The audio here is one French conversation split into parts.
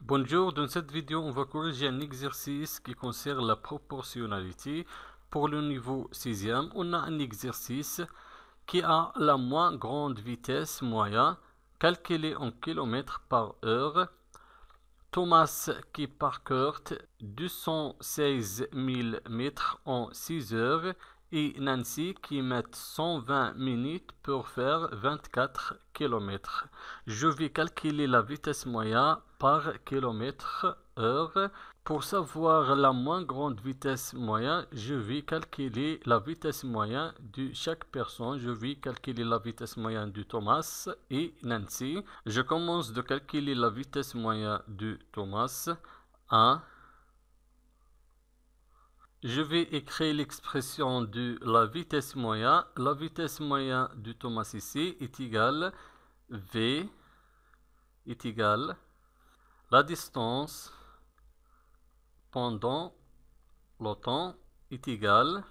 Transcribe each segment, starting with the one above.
Bonjour, dans cette vidéo, on va corriger un exercice qui concerne la proportionnalité. Pour le niveau 6e, on a un exercice qui a la moins grande vitesse moyenne, calculée en km par heure. Thomas qui parcourt 216 000 mètres en 6 heures et Nancy qui met 120 minutes pour faire 24 km. Je vais calculer la vitesse moyenne par kilomètre heure. Pour savoir la moins grande vitesse moyenne, je vais calculer la vitesse moyenne de chaque personne. Je vais calculer la vitesse moyenne de Thomas et Nancy. Je commence de calculer la vitesse moyenne de Thomas. 1. Je vais écrire l'expression de la vitesse moyenne. La vitesse moyenne de Thomas ici est égale V est égale la distance pendant le temps est égale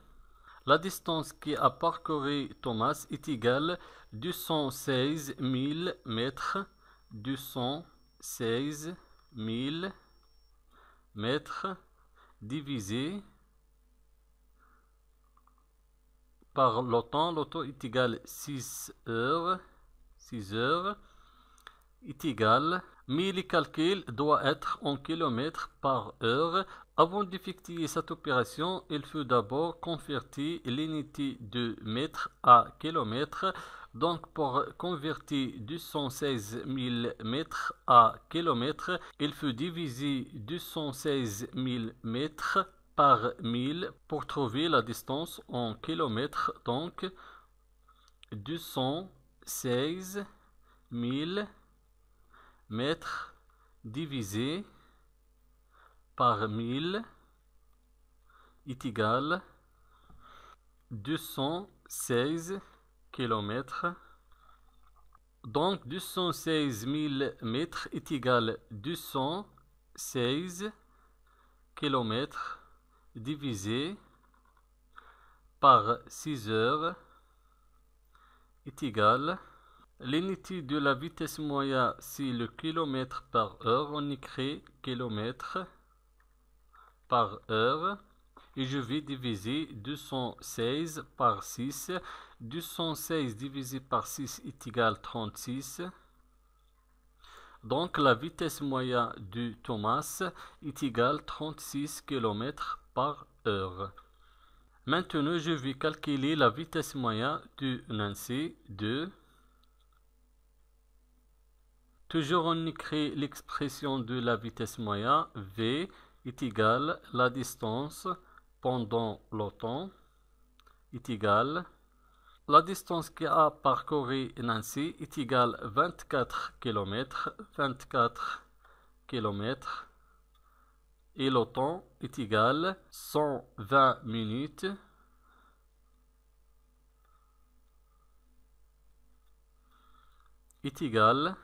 la distance qui a parcouru Thomas est égale 216 000 mètres. 216 000 mètres divisé par le temps. Le temps est égal 6 heures. 6 heures est égal, mais le calcul doit être en kilomètres par heure. Avant d'effectuer cette opération, il faut d'abord convertir l'unité de mètre à kilomètre. Donc pour convertir 216 000 mètres à kilomètre, il faut diviser 216 000 mètres par 1000 pour trouver la distance en kilomètres. Donc 216 000 mètres divisé par 1000 est égal 216 km. Donc 216 000 mètres est égal 216 km divisé par 6 heures est égal. L'unité de la vitesse moyenne, c'est le kilomètre par heure. On écrit kilomètre par heure. Et je vais diviser 216 par 6. 216 divisé par 6 est égal 36. Donc la vitesse moyenne de Thomas est égale 36 km par heure. Maintenant, je vais calculer la vitesse moyenne de Nancy. 2. Toujours on écrit l'expression de la vitesse moyenne. V est égal la distance pendant le temps est égal la distance qui a parcouru Nancy est égale 24 km. 24 km et le temps est égal 120 minutes est égal.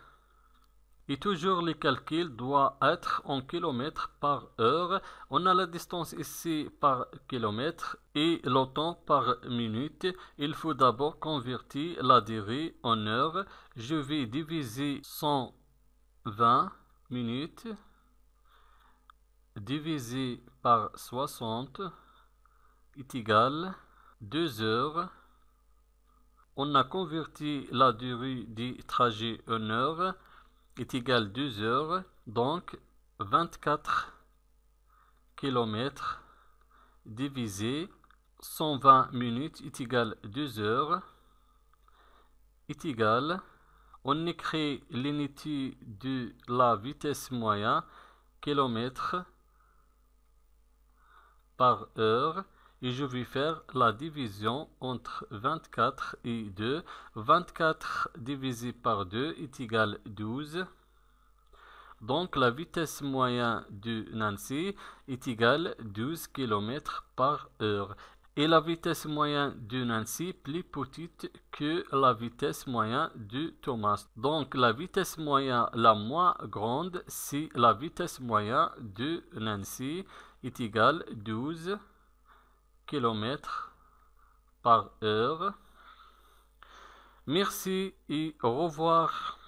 Et toujours le calcul doit être en kilomètres par heure. On a la distance ici par kilomètre et le temps par minute. Il faut d'abord convertir la durée en heure. Je vais diviser 120 minutes divisé par 60 est égal 2 heures. On a converti la durée du trajet en heure est égal 2 heures, donc 24 km divisé 120 minutes est égal 2 heures est égal, on écrit l'unité de la vitesse moyenne, km par heure, et je vais faire la division entre 24 et 2. 24 divisé par 2 est égal 12. Donc la vitesse moyenne de Nancy est égale 12 km par heure. Et la vitesse moyenne de Nancy plus petite que la vitesse moyenne de Thomas. Donc la vitesse moyenne la moins grande, c'est la vitesse moyenne de Nancy est égale 12 km par heure. Merci et au revoir.